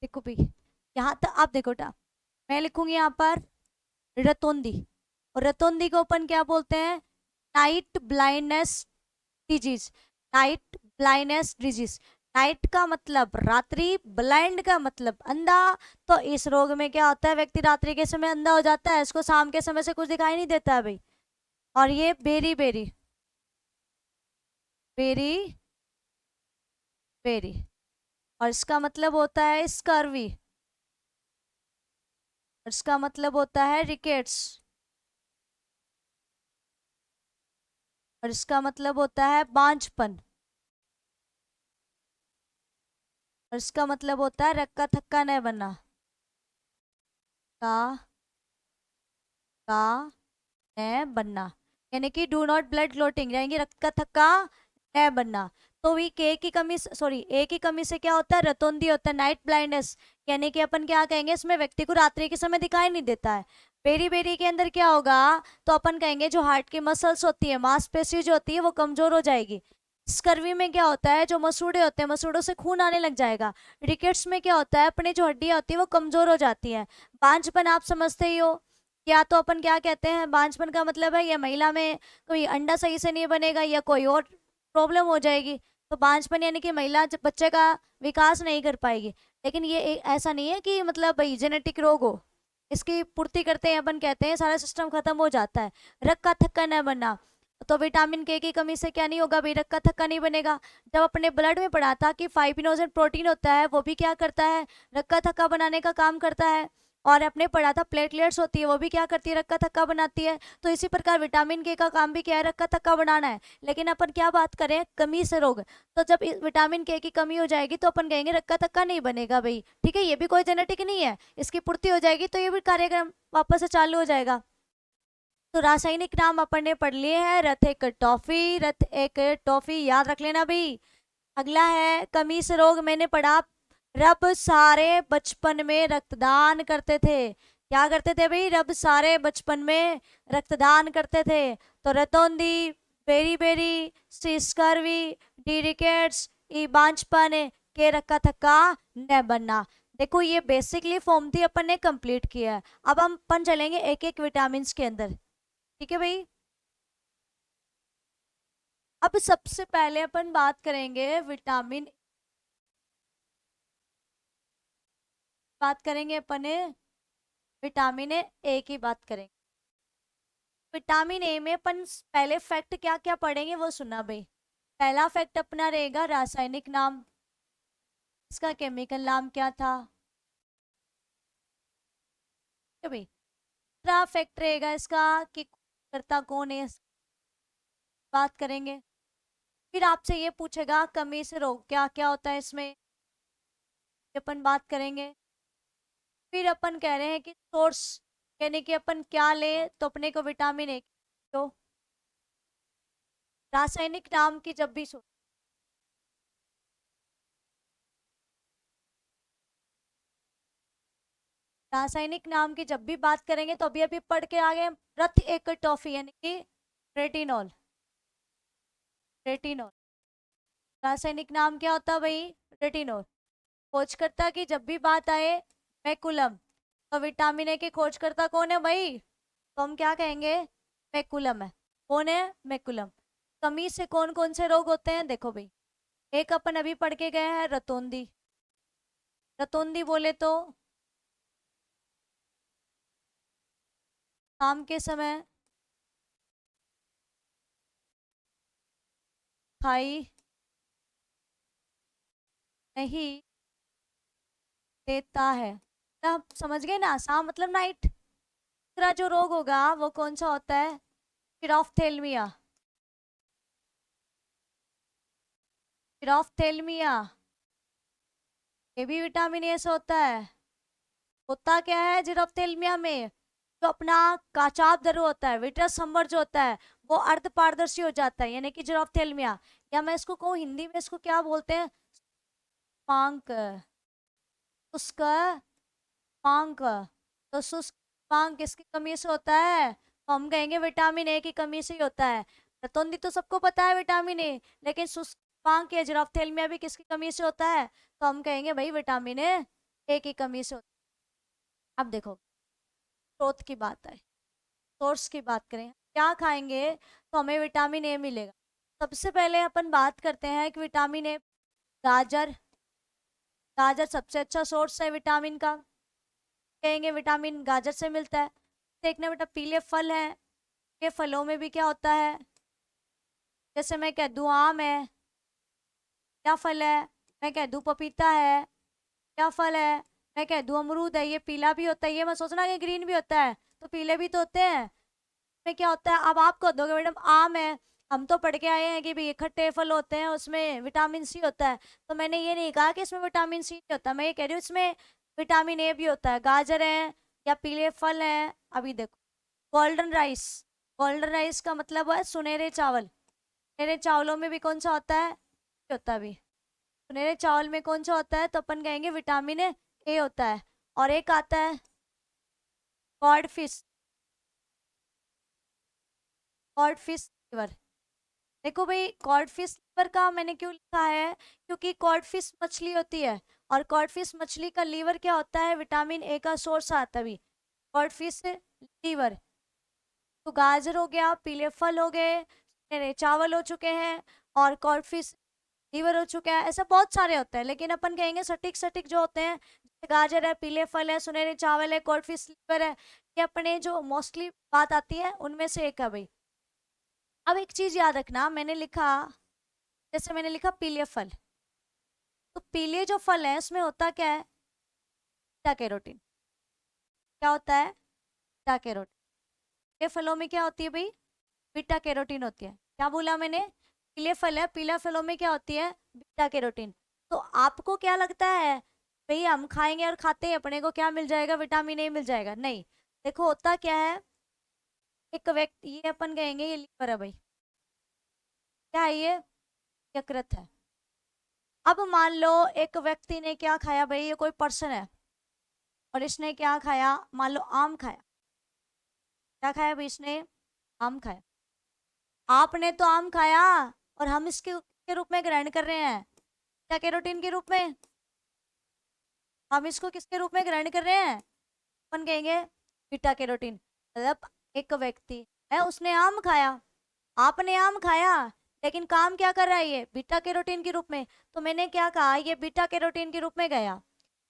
देखो भाई, यहाँ तक आप देखो टा, मैं लिखूंगी यहाँ पर रतौंधी। और रतौंधी को अपन क्या बोलते हैं? Night blindness disease. Night blindness disease. Night का मतलब रात्रि, ब्लाइंड का मतलब अंधा। तो इस रोग में क्या होता है, व्यक्ति रात्रि के समय अंधा हो जाता है, इसको शाम के समय से कुछ दिखाई नहीं देता है भाई। और ये बेरी बेरी, बेरी बेरी। और इसका मतलब होता है स्कर्वी। और इसका मतलब होता है रिकेट्स। और इसका मतलब होता है बांझपन। और इसका मतलब होता है रक्का थक्का न बनना। का का न बनना, यानी कि डू नॉट ब्लड क्लोटिंग, यानी कि रक्त का थक्का न बनना। तो भी के की कमी, सॉरी ए की कमी से क्या होता है? रतौंधी होता है, नाइट ब्लाइंडनेस। यानी कि अपन क्या कहेंगे, इसमें व्यक्ति को रात्रि के समय दिखाई नहीं देता है। बेरी बेरी के अंदर क्या होगा? तो अपन कहेंगे जो हार्ट की मसल्स होती है, मांसपेशी जो होती है वो कमजोर हो जाएगी। स्कर्वी में क्या होता है, जो मसूड़े होते हैं मसूड़ों से खून आने लग जाएगा। रिकेट्स में क्या होता है, अपनी जो हड्डियां होती है वो कमजोर हो जाती है। बांझपन आप समझते ही हो। या तो अपन क्या कहते हैं, बांझपन का मतलब है या महिला में कोई अंडा सही से नहीं बनेगा या कोई और प्रॉब्लम हो जाएगी। तो बांझपन यानी कि महिला बच्चे का विकास नहीं कर पाएगी। लेकिन ये ऐसा नहीं है कि मतलब भाई जेनेटिक रोग हो, इसकी पूर्ति करते हैं अपन कहते हैं सारा सिस्टम खत्म हो जाता है। रक्त का थक्का न बनना, तो विटामिन के की कमी से क्या नहीं होगा भाई, रक्त का थक्का नहीं बनेगा। जब अपने ब्लड में पढ़ा था कि फाइब्रिनोजन प्रोटीन होता है, वो भी क्या करता है, रक्त का थक्का बनाने का काम करता है। और अपने पढ़ा था प्लेटलेट्स होती है, वो भी क्या करती है, रक्त का थक्का बनाती है। तो इसी प्रकार विटामिन के का काम भी क्या है, रक्त का थक्का बनाना है। लेकिन अपन क्या बात करें, कमी से रोग। तो जब विटामिन के की कमी हो जाएगी तो अपन कहेंगे रक्त का थक्का नहीं बनेगा भाई, ठीक है, ये भी कोई जेनेटिक नहीं है, इसकी पूर्ति हो जाएगी तो ये भी कार्यक्रम वापस से चालू हो जाएगा। तो रासायनिक नाम अपन ने पढ़ लिए हैं, रथ एक टॉफी, रथ एक टॉफी, याद रख लेना भाई। अगला है कमी से रोग, मैंने पढ़ा रब सारे बचपन में रक्तदान करते थे। क्या करते थे भाई, रब सारे बचपन में रक्तदान करते थे। तो रतौंधी, beriberi, scurvy, D rickets, E बांझपन, के रक्का थक्का न बनना। देखो ये बेसिकली फॉर्म थी, अपन ने कंप्लीट किया है। अब हम अपन चलेंगे एक एक विटामिन के अंदर, ठीक है भाई। अब सबसे पहले अपन बात करेंगे विटामिन, बात करेंगे अपन विटामिन ए की बात करेंगे। विटामिन ए में अपन पहले फैक्ट क्या क्या पढ़ेंगे वो सुना भाई। पहला फैक्ट अपना रहेगा रासायनिक नाम, इसका केमिकल नाम क्या था, ठीक है भाई। दूसरा फैक्ट रहेगा इसका कि करता कौन है, बात करेंगे। फिर आपसे ये पूछेगा कमी से रोग क्या क्या होता है इसमें, ये अपन बात करेंगे। फिर अपन कह रहे हैं कि सोर्स, यानी कि अपन क्या लें तो अपने को विटामिन ए, तो रासायनिक नाम की जब भी रासायनिक नाम की जब भी बात करेंगे तो अभी अभी पढ़ के आ गए रथ एक टॉफी, यानी कि रेटिनॉल। रेटिनॉल रासायनिक नाम क्या होता है भाई, रेटिनॉल। खोजकर्ता की जब भी बात आए मैकुलम, तो विटामिन ए के खोजकर्ता कौन है भाई, तो हम क्या कहेंगे, मैकुलम है। कौन है, मैकुलम। कमी से कौन कौन से रोग होते हैं, देखो भाई। एक अपन अभी पढ़ के गए हैं रतौंधी। रतौंधी बोले तो शाम के समय खाई नहीं देता है, मतलब समझ गए ना, शाम मतलब नाइट। दूसरा जो रोग होगा वो कौन सा होता है, फिरोफ्थेल्मिया। फिरोफ्थेल्मिया, ये भी विटामिन ए से होता है। होता क्या है जीरोफ्थेल्मिया में, जो अपना काचाप दर होता है, विट्रस संवर जो होता है वो अर्ध पारदर्शी हो जाता है, यानी कि जीरोफ्थेल्मिया। या मैं इसको कहूँ हिंदी में, इसको क्या बोलते हैं, पांक, उसका पांक। तो शुष्क पांक किसकी कमी से होता है, तो हम कहेंगे विटामिन ए की कमी से ही होता है। रतौंधी तो सबको पता है विटामिन ए, लेकिन शुष्क पांक या जीरोफ्थेल्मिया भी किसकी कमी से होता है, तो हम कहेंगे भाई विटामिन ए ए की कमी से होता है। अब देखो, स्रोत की बात है, सोर्स की बात करें, क्या खाएंगे तो हमें विटामिन ए मिलेगा। सबसे पहले अपन बात करते हैं कि विटामिन ए, गाजर, गाजर सबसे अच्छा सोर्स है विटामिन का, कहेंगे विटामिन गाजर से मिलता है। देखना बेटा, पीले फल हैं, ये फलों में भी क्या होता है, जैसे मैं कह दूं आम है, क्या फल है, मैं कह दूं पपीता है, क्या फल है, मैं कह दूं अमरूद है, ये पीला भी होता है, ये मत सोचना कि ग्रीन भी होता है, तो पीले भी तो होते हैं। में क्या होता है, अब आप कह दोगे मैडम आम है, हम तो पढ़ के आए हैं कि भाई खट्टे फल होते हैं उसमें विटामिन सी होता है, तो मैंने ये नहीं कहा कि इसमें विटामिन सी नहीं होता, मैं ये कह रही हूँ इसमें विटामिन ए भी होता है। गाजर है या पीले फल हैं। अभी देखो, गोल्डन राइस, गोल्डन राइस का मतलब है सुनहरे चावल, सुनहरे चावलों में भी कौन सा होता है, होता है भी, सुनहरे चावल में कौन सा होता है, तो अपन कहेंगे विटामिन ए होता है। और एक आता है code fish, code fish liver. देखो भाई, कॉड फिश लिवर का मैंने क्यों लिखा है, क्योंकि कॉड फिश मछली होती है, और कॉड फिश मछली का लीवर क्या होता है, विटामिन ए का सोर्स आता है भी, कॉड फिश लीवर। तो गाजर हो गया, पीले फल हो गए, मेरे चावल हो चुके हैं, और कॉड फिश लीवर हो चुका है। ऐसा बहुत सारे होते हैं, लेकिन अपन कहेंगे सटीक सटीक जो होते हैं, जैसे गाजर है, पीले फल है, सुनहरे चावल है, कॉड फिश लीवर है, ये अपने जो मोस्टली बात आती है उनमें से एक है भाई। अब एक चीज याद रखना, मैंने लिखा, जैसे मैंने लिखा पीले फल, तो पीले जो फल है उसमें होता क्या है, बीटा कैरोटीन। क्या होता है, बीटा कैरोटीन। पीले फलों में क्या होती है भाई, बीटा कैरोटीन होती है। क्या बोला मैंने, पीले फल है, पीला फलों में क्या होती है, बीटा कैरोटीन। तो आपको क्या लगता है भाई हम खाएंगे और खाते ही अपने को क्या मिल जाएगा, विटामिन ए मिल जाएगा, नहीं। देखो होता क्या है, एक व्यक्ति, ये अपन कहेंगे ये लीवर है भाई, क्या है ये, यकृत है। अब मान लो एक व्यक्ति ने क्या खाया भाई, ये कोई पर्सन है, और इसने क्या खाया, मान लो आम खाया, क्या खाया भाई इसने, आम खाया। आपने तो आम खाया, और हम इसके के रूप में ग्रहण कर रहे हैं, क्या कैरोटीन के रूप में, हम इसको किसके रूप में ग्रहण कर रहे हैं, अपन कहेंगे बीटा कैरोटीन। मतलब एक व्यक्ति है, उसने आम खाया, आपने आम खाया, लेकिन काम क्या कर रहा है ये, बीटा कैरोटीन के रूप में। तो मैंने क्या कहा, ये बीटा कैरोटीन के रूप में गया,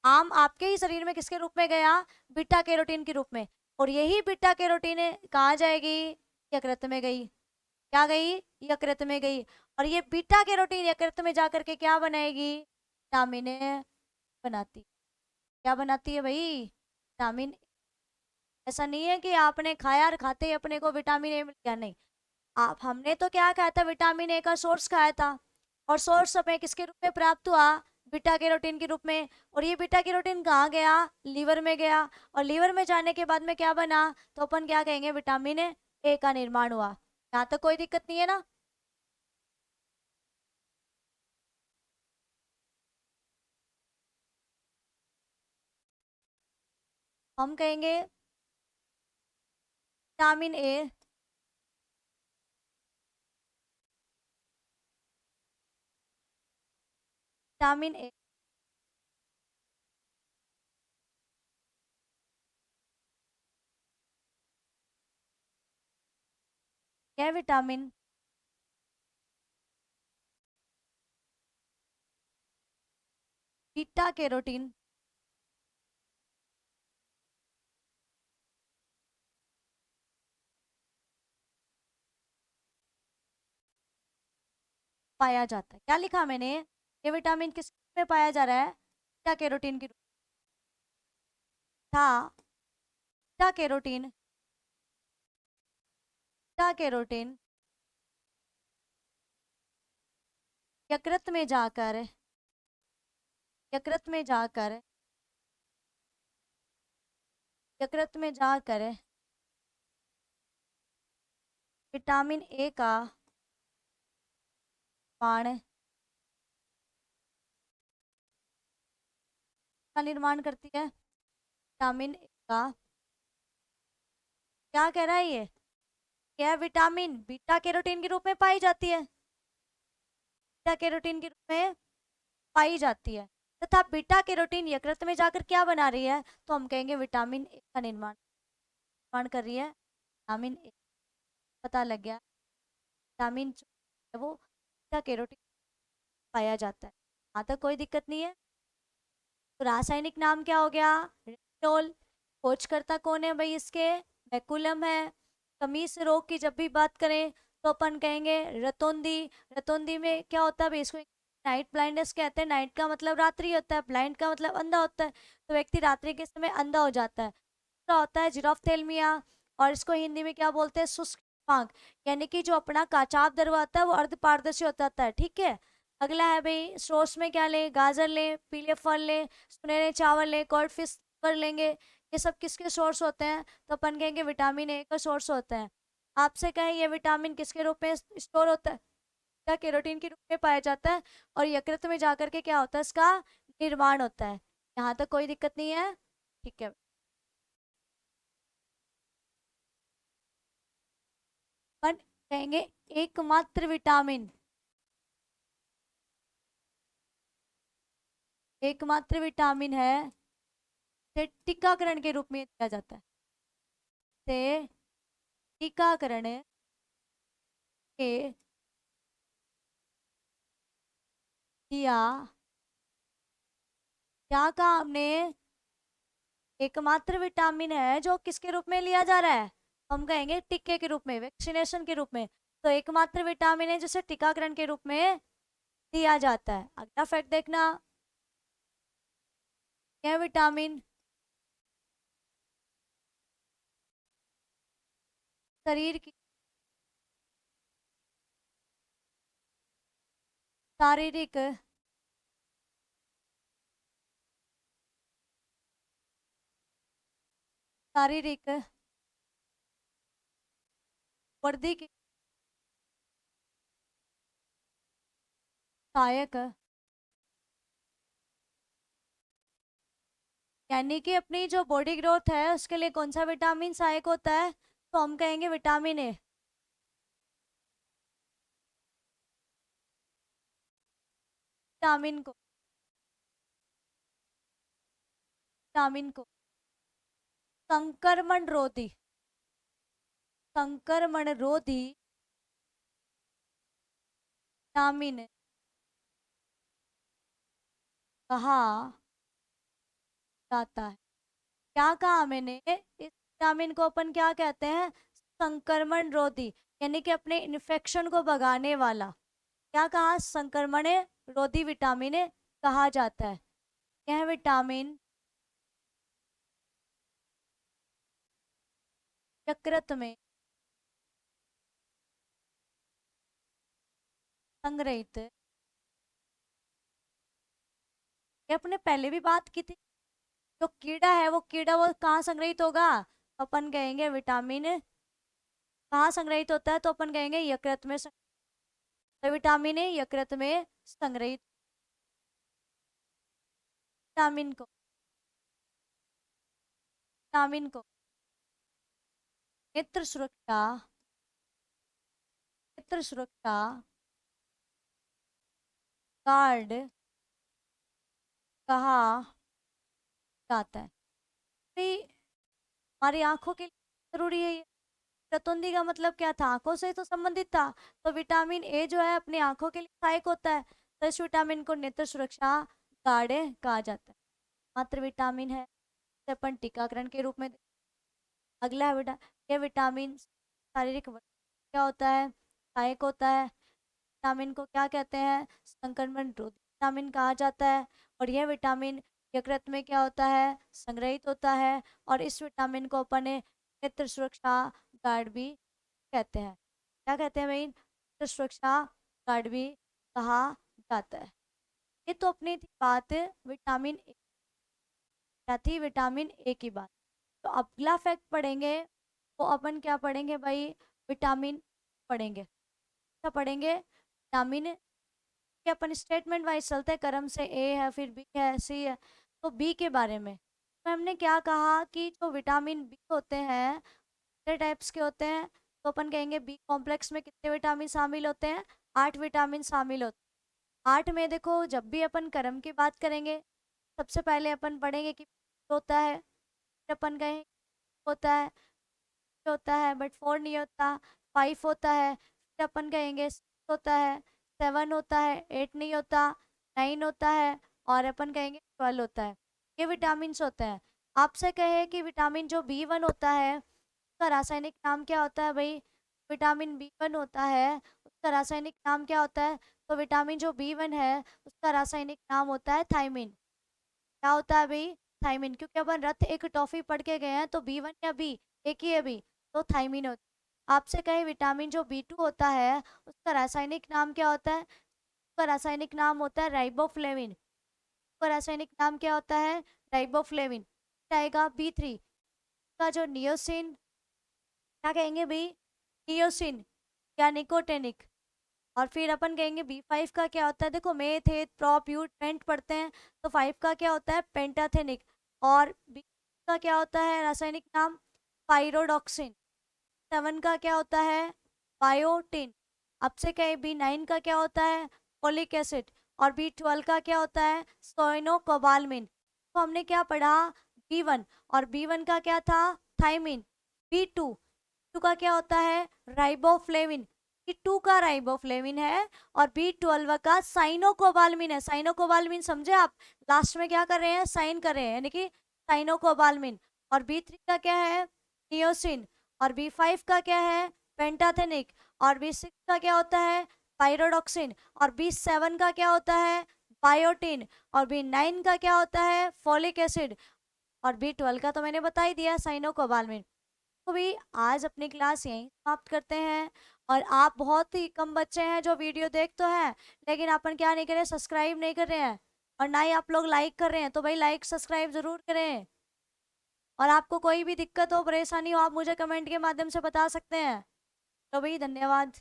आम आपके ही शरीर में किसके रूप में गया, बीटा कैरोटीन के रूप में। और यही बीटा कैरोटीन कहाँ जाएगी, यकृत में गई, क्या गई, यकृत में गई। और ये बीटा कैरोटीन यकृत में जा करके क्या बनाएगी, विटामिन ए बनाती, क्या बनाती है भाई, विटामिन। ऐसा नहीं है कि आपने खाया और खाते ही अपने को विटामिन ए मिल गया, नहीं। आप, हमने तो क्या खाया था, विटामिन ए का सोर्स खाया था, और सोर्स हमें किसके रूप में प्राप्त हुआ, बीटा कैरोटीन के रूप में। और ये बीटा कैरोटीन कहाँ गया, लीवर में गया, और लीवर में जाने के बाद में क्या बना, तो अपन क्या कहेंगे, विटामिन ए का निर्माण हुआ। यहाँ तक कोई दिक्कत नहीं है ना। हम कहेंगे विटामिन ए, विटामिन ए, यह विटामिन बीटा कैरोटीन पाया जाता है। क्या लिखा मैंने, ये विटामिन किस में पाया जा रहा है, बीटा कैरोटीन के रूप था, बीटा कैरोटीन, बीटा कैरोटीन यकृत में जाकर, यकृत में जाकर, यकृत में जाकर विटामिन ए का निर्माण, का निर्माण करती है, विटामिन ए का, क्या कह रहा है ये, यह विटामिन बीटा कैरोटीन के रूप में पाई जाती है, बीटा कैरोटीन के रूप में पाई जाती है। तथा बीटा कैरोटीन यकृत में जाकर क्या बना रही है, तो हम कहेंगे विटामिन ए का निर्माण निर्माण कर रही है। विटामिन ए पता लग गया, विटामिन जो है वो बीटा कैरोटीन पाया जाता है। यहाँ तक कोई दिक्कत नहीं है। तो रासायनिक नाम क्या हो गया, रेटिनोल। खोजकर्ता कौन है भाई इसके, मैकुलम है। कमीज रोग की जब भी बात करें तो अपन कहेंगे रतौंधी। रतौंधी में क्या होता है भाई, इसको नाइट ब्लाइंडनेस कहते हैं। नाइट का मतलब रात्रि होता है, ब्लाइंड का मतलब अंधा होता है, तो व्यक्ति रात्रि के समय अंधा हो जाता है। दूसरा होता है जिरोफ्थेल्मिया, और इसको हिंदी में क्या बोलते हैं, शुष्क आंख। यानी कि जो अपना काचाप दरवा होता है वो अर्ध पारदर्शी हो जाता है, ठीक है। अगला है भाई, सोर्स में क्या लें, गाजर लें, पीले फल लें, सुनहरे चावल लें, कॉड फिश कर लेंगे। ये सब किसके सोर्स होते हैं, तो अपन कहेंगे विटामिन ए का सोर्स होता है। आपसे कहें ये विटामिन किसके रूप में स्टोर होता है, क्या कैरोटीन के रूप में पाया जाता है, और यकृत में जाकर के क्या होता है, इसका निर्माण होता है। यहाँ तक कोई दिक्कत नहीं है, ठीक है। अपन कहेंगे एकमात्र विटामिन, एकमात्र विटामिन है से टीकाकरण के रूप में दिया जाता है, से टीकाकरण के दिया, क्या कहा हमने, एकमात्र विटामिन है जो किसके रूप में लिया जा रहा है, हम कहेंगे टीके के रूप में, वैक्सीनेशन के रूप में। तो एकमात्र विटामिन है जिसे टीकाकरण के रूप में दिया जाता है। अगला फैक्ट देखना, यह विटामिन शरीर की शारीरिक शारीरिक वृद्धि की सहायक, यानी कि अपनी जो बॉडी ग्रोथ है उसके लिए कौन सा विटामिन सहायक होता है, तो हम कहेंगे विटामिन ए। विटामिन को, विटामिन को संक्रमण रोधी, संक्रमण रोधी विटामिन कहा जाता है। क्या कहा मैंने, इस विटामिन को अपन क्या कहते हैं, संक्रमण रोधी, यानी कि अपने इन्फेक्शन को भगाने वाला। क्या कहा, संक्रमण रोधी विटामिन कहा जाता है। यह विटामिन यकृत में संग्रहित, ये अपने पहले भी बात की थी, जो कीड़ा है वो कीड़ा वो कहाँ संग्रहित होगा, तो अपन कहेंगे विटामिन कहाँ संग्रहित होता है, तो अपन कहेंगे यकृत में तो विटामिन यकृत में संग्रहित। विटामिन को, विटामिन को नेत्र सुरक्षा, नेत्र सुरक्षा कार्ड कहा जाता है। भाई हमारी आंखों के लिए जरूरी है ये। रतौंधी का मतलब क्या था, आंखों से तो संबंधित था, तो विटामिन ए जो है अपनी आंखों के लिए सहायक होता है, तो इस विटामिन को नेत्र सुरक्षा कार्ड कहा जाता है। मात्र विटामिन है जिसे अपन टीकाकरण के रूप में अगला है ये विटामिन शारीरिक क्या होता है, सहायक होता है। विटामिन को क्या कहते हैं, संक्रमण रोधी विटामिन कहा जाता है। और यह विटामिन यकृत में क्या होता है, संग्रहित होता है, और इस विटामिन को अपन नेत्र सुरक्षा गार्ड भी कहते हैं। क्या कहते हैं भाई, नेत्र सुरक्षा गार्ड भी कहा जाता है। ये तो अपनी थी बात विटामिन ए, क्या थी, विटामिन ए की बात। तो अगला फैक्ट पढ़ेंगे, तो अपन क्या पढ़ेंगे भाई, विटामिन पढ़ेंगे। क्या पढ़ेंगे, विटामिन के अपन स्टेटमेंट वाइज चलते हैं, क्रम से ए है, फिर बी है, सी है। तो बी के बारे में तो हमने क्या कहा कि जो विटामिन बी होते हैं कितने टाइप्स के होते हैं, तो अपन कहेंगे बी कॉम्प्लेक्स में कितने विटामिन शामिल होते हैं, 8 विटामिन शामिल होते 8 में देखो, जब भी अपन कर्म की बात करेंगे, सबसे पहले अपन पढ़ेंगे कि होता है, फिर अपन कहेंगे होता है, होता है बट 4 नहीं होता, 5 होता है, फिर अपन कहेंगे 6 होता है, 7 होता है, 8 नहीं होता, 9 होता है, और अपन कहेंगे 12 होता है। ये विटामिन होते हैं। आपसे कहे कि विटामिन जो B1 होता है, उसका रासायनिक नाम क्या होता है भाई? विटामिन B1 होता है, उसका रासायनिक नाम क्या होता है? तो विटामिन जो B1 है, उसका रासायनिक नाम होता है थायमिन। क्या होता है भाई? थायमिन। क्योंकि अपन रथ एक टॉफी पढ़ के गए हैं, तो B1 या B, एक ही है बी, तो थायमिन होता है। आपसे कहे विटामिन जो B2 होता है, उसका रासायनिक नाम क्या होता है? उसका रासायनिक नाम होता है राइबोफ्लेविन। उसका रासायनिक नाम क्या होता है? राइबोफ्लेविन। आएगा B3 का जो नियोसिन, क्या कहेंगे भाई? नियोसिन या निकोटेनिक। और फिर अपन कहेंगे B5 का क्या होता है? देखो मेथेट प्रोप्यूट पेंट पढ़ते हैं, तो 5 का क्या होता है? पेंटाथेनिक। और B का क्या होता है रासायनिक नाम? पायरोडॉक्सिन। 7 का क्या होता है? बायोटिन। आपसे कहे B9 का क्या होता है? Folic acid. और B12 का क्या होता है? सोइनोकोबाल्मिन। तो हमने क्या पढ़ा? B1, और B1 का क्या था? थायमिन। B2, टू का क्या होता है? राइबोफ्लेविन। B2 का राइबोफ्लेविन है, और B12 का साइनोकोबाल्मिन है। साइनोकोबाल्मिन समझे आप? लास्ट में क्या कर रहे हैं? साइन कर रहे हैं, यानी कि साइनोकोबाल्मिन। और B3 का क्या है? नियोसिन। और B5 का क्या है? पेंटाथेनिक। और B6 का क्या होता है? पायरोडॉक्सिन। और B7 का क्या होता है? बायोटिन। और B9 का क्या होता है? Folic acid. और B12 का तो मैंने बता ही दिया, साइनोकोबाल्मिन। तो भी आज अपनी क्लास यहीं समाप्त करते हैं। और आप बहुत ही कम बच्चे हैं जो वीडियो देख तो हैं, लेकिन अपन क्या नहीं कर रहे? सब्सक्राइब नहीं कर रहे हैं, और ना ही आप लोग लाइक कर रहे हैं। तो भाई लाइक सब्सक्राइब जरूर करें। और आपको कोई भी दिक्कत हो, परेशानी हो, आप मुझे कमेंट के माध्यम से बता सकते हैं। तो भाई धन्यवाद।